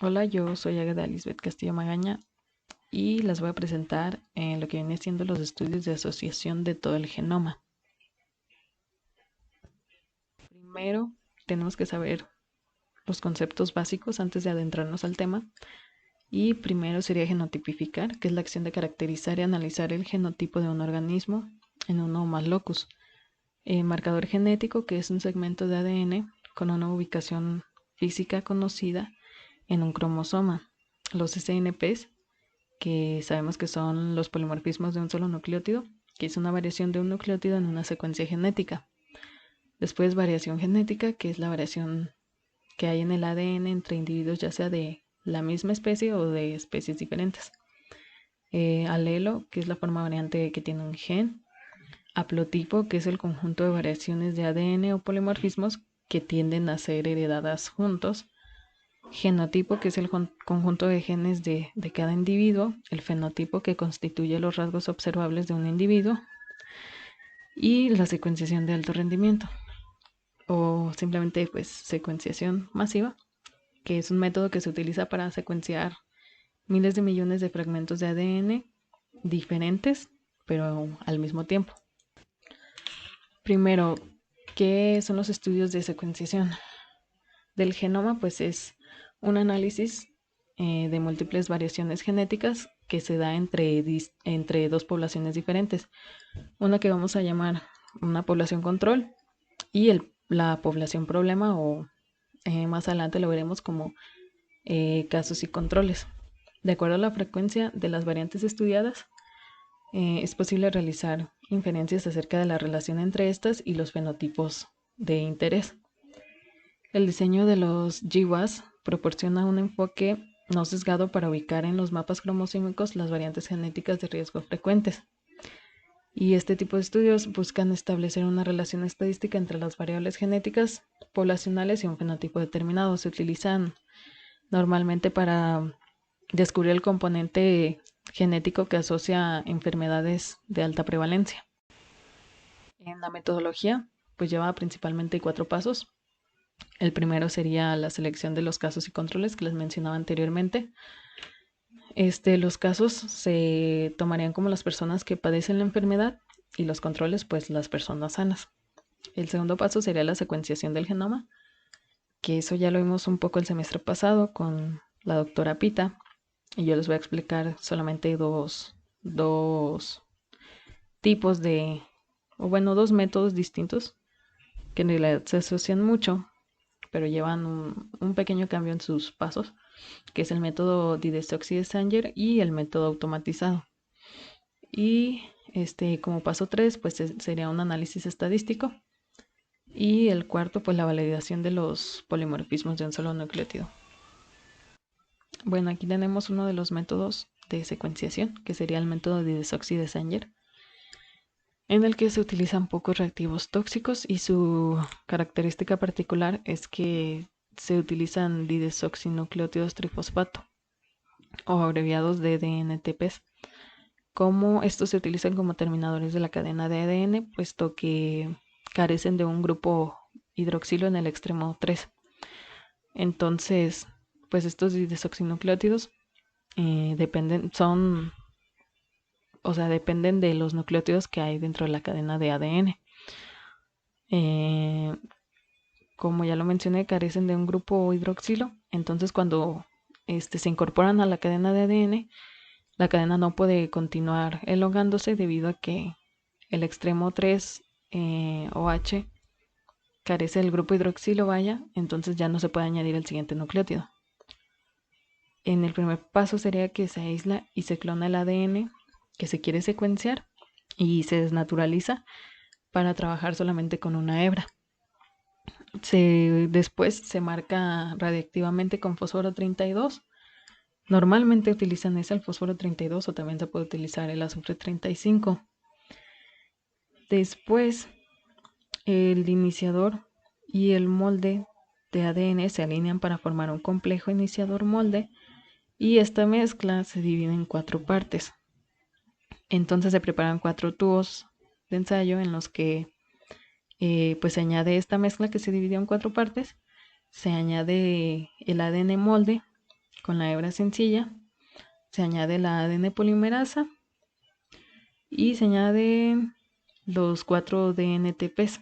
Hola, yo soy Águeda Lisbeth Castillo Magaña y les voy a presentar lo que viene siendo los estudios de asociación de todo el genoma. Primero, tenemos que saber los conceptos básicos antes de adentrarnos al tema. Y primero sería genotipificar, que es la acción de caracterizar y analizar el genotipo de un organismo en uno o más locus. Marcador genético, que es un segmento de ADN con una ubicación física conocida en un cromosoma. Los SNPs, que sabemos que son los polimorfismos de un solo nucleótido, que es una variación de un nucleótido en una secuencia genética. Después variación genética, que es la variación que hay en el ADN entre individuos ya sea de la misma especie o de especies diferentes. Alelo, que es la forma variante que tiene un gen. Haplotipo, que es el conjunto de variaciones de ADN o polimorfismos que tienden a ser heredadas juntos. Genotipo, que es el conjunto de genes de cada individuo. El fenotipo, que constituye los rasgos observables de un individuo. Y la secuenciación de alto rendimiento, o simplemente pues secuenciación masiva, que es un método que se utiliza para secuenciar miles de millones de fragmentos de ADN diferentes, pero al mismo tiempo. Primero, ¿qué son los estudios de secuenciación del genoma? Pues es un análisis de múltiples variaciones genéticas que se da entre dos poblaciones diferentes. Una que vamos a llamar una población control y la población problema, o más adelante lo veremos como casos y controles. De acuerdo a la frecuencia de las variantes estudiadas, es posible realizar inferencias acerca de la relación entre estas y los fenotipos de interés. El diseño de los GWAS proporciona un enfoque no sesgado para ubicar en los mapas cromosómicos las variantes genéticas de riesgo frecuentes. Y este tipo de estudios buscan establecer una relación estadística entre las variables genéticas poblacionales y un fenotipo determinado. Se utilizan normalmente para descubrir el componente genético que asocia enfermedades de alta prevalencia. En la metodología, pues lleva principalmente 4 pasos. El primero sería la selección de los casos y controles que les mencionaba anteriormente. Los casos se tomarían como las personas que padecen la enfermedad y los controles, pues las personas sanas. El segundo paso sería la secuenciación del genoma, que eso ya lo vimos un poco el semestre pasado con la doctora Pita, y yo les voy a explicar solamente dos tipos de, o bueno, dos métodos distintos que en realidad se asocian mucho, pero llevan un pequeño cambio en sus pasos, que es el método Didesoxy de Sanger y el método automatizado. Y como paso 3, pues sería un análisis estadístico. Y el cuarto, pues la validación de los polimorfismos de un solo nucleótido. Bueno, aquí tenemos uno de los métodos de secuenciación, que sería el método Didesoxy de Sanger, en el que se utilizan pocos reactivos tóxicos y su característica particular es que se utilizan didesoxinucleótidos trifosfato, o abreviados de DNTPs. Como estos se utilizan como terminadores de la cadena de ADN, puesto que carecen de un grupo hidroxilo en el extremo 3. Entonces, pues estos didesoxinucleótidos dependen de los nucleótidos que hay dentro de la cadena de ADN. Como ya lo mencioné, carecen de un grupo hidroxilo. Entonces, cuando se incorporan a la cadena de ADN, la cadena no puede continuar elongándose debido a que el extremo 3 OH carece del grupo hidroxilo, entonces ya no se puede añadir el siguiente nucleótido. En el primer paso sería que se aísla y se clona el ADN que se quiere secuenciar y se desnaturaliza para trabajar solamente con una hebra. Después se marca radiactivamente con fósforo 32. Normalmente utilizan el fósforo 32 o también se puede utilizar el azufre 35. Después el iniciador y el molde de ADN se alinean para formar un complejo iniciador molde, y esta mezcla se divide en 4 partes. Entonces se preparan 4 tubos de ensayo en los que pues se añade esta mezcla que se dividió en 4 partes, se añade el ADN molde, con la hebra sencilla, se añade la ADN polimerasa y se añaden los 4 DNTPs.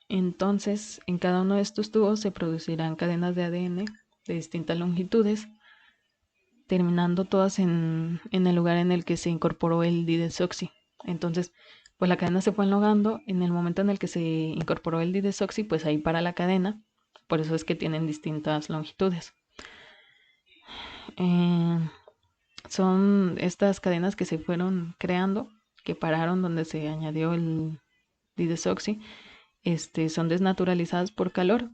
Entonces, en cada uno de estos tubos se producirán cadenas de ADN de distintas longitudes, terminando todas en el lugar en el que se incorporó el didesoxi. Entonces, pues la cadena se fue enlogando. En el momento en el que se incorporó el didesoxi, pues ahí para la cadena. Por eso es que tienen distintas longitudes. Son estas cadenas que se fueron creando, que pararon donde se añadió el didesoxi, son desnaturalizadas por calor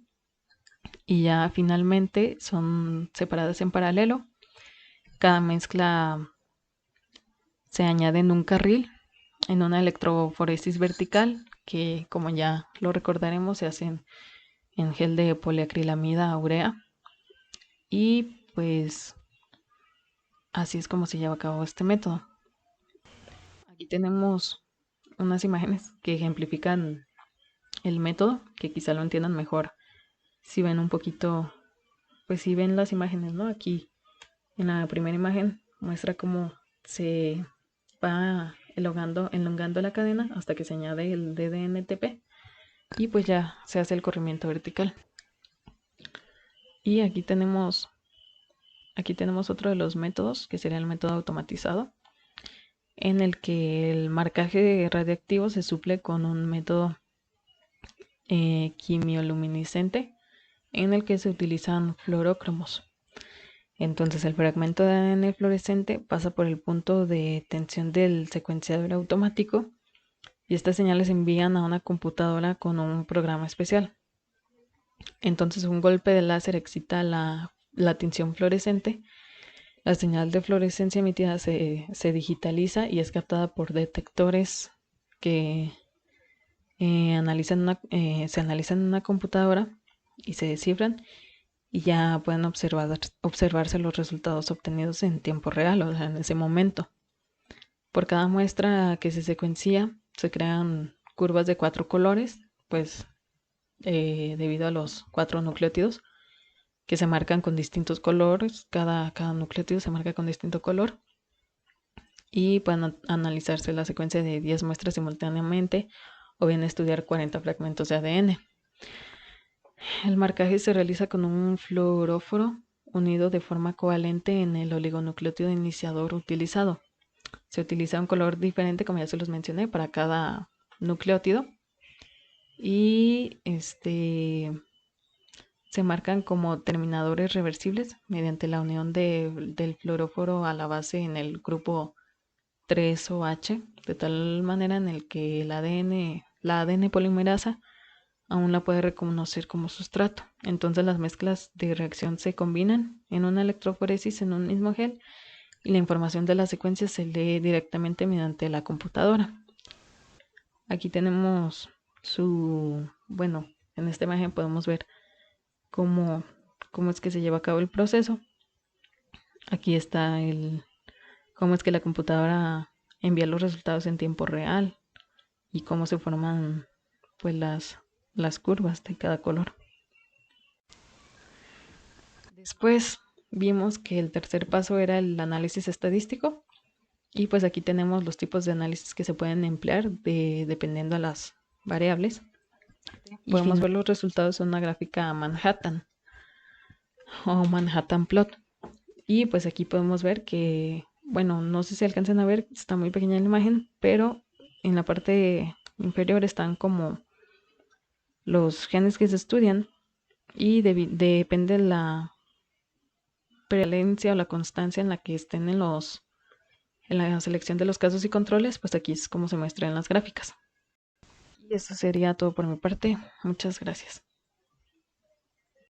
y ya finalmente son separadas en paralelo. Cada mezcla se añade en un carril, en una electroforesis vertical, que como ya lo recordaremos se hace en gel de poliacrilamida urea. Y pues así es como se lleva a cabo este método. Aquí tenemos unas imágenes que ejemplifican el método, que quizá lo entiendan mejor si ven un poquito, pues si ven las imágenes, ¿no? Aquí en la primera imagen muestra cómo se va elongando la cadena hasta que se añade el DDNTP y pues ya se hace el corrimiento vertical. Y aquí tenemos otro de los métodos, que sería el método automatizado, en el que el marcaje radiactivo se suple con un método quimioluminiscente, en el que se utilizan fluorócromos. Entonces el fragmento de ADN fluorescente pasa por el punto de tensión del secuenciador automático y estas señales se envían a una computadora con un programa especial. Entonces un golpe de láser excita la tinción fluorescente. La señal de fluorescencia emitida se digitaliza y es captada por detectores que se analizan en una computadora y se descifran y ya pueden observarse los resultados obtenidos en tiempo real, o sea, en ese momento. Por cada muestra que se secuencia se crean curvas de 4 colores, pues debido a los 4 nucleótidos que se marcan con distintos colores. Cada nucleótido se marca con distinto color y pueden analizarse la secuencia de 10 muestras simultáneamente o bien estudiar 40 fragmentos de ADN. El marcaje se realiza con un fluoróforo unido de forma covalente en el oligonucleótido iniciador utilizado. Se utiliza un color diferente, como ya se los mencioné, para cada nucleótido y se marcan como terminadores reversibles mediante la unión del fluoróforo a la base en el grupo 3OH, de tal manera en el que la ADN polimerasa aún la puede reconocer como sustrato. Entonces las mezclas de reacción se combinan en una electroforesis en un mismo gel y la información de la secuencia se lee directamente mediante la computadora. Aquí tenemos en esta imagen podemos ver cómo es que se lleva a cabo el proceso. Aquí está cómo es que la computadora envía los resultados en tiempo real y cómo se forman pues las curvas de cada color. Después vimos que el tercer paso era el análisis estadístico y pues aquí tenemos los tipos de análisis que se pueden emplear dependiendo de las variables. Podemos ver los resultados en una gráfica Manhattan o Manhattan Plot. Y pues aquí podemos ver que, bueno, no sé si alcanzan a ver, está muy pequeña la imagen, pero en la parte inferior están como los genes que se estudian y depende de la prevalencia o la constancia en la que estén en la selección de los casos y controles, pues aquí es como se muestra en las gráficas. Y eso sería todo por mi parte. Muchas gracias.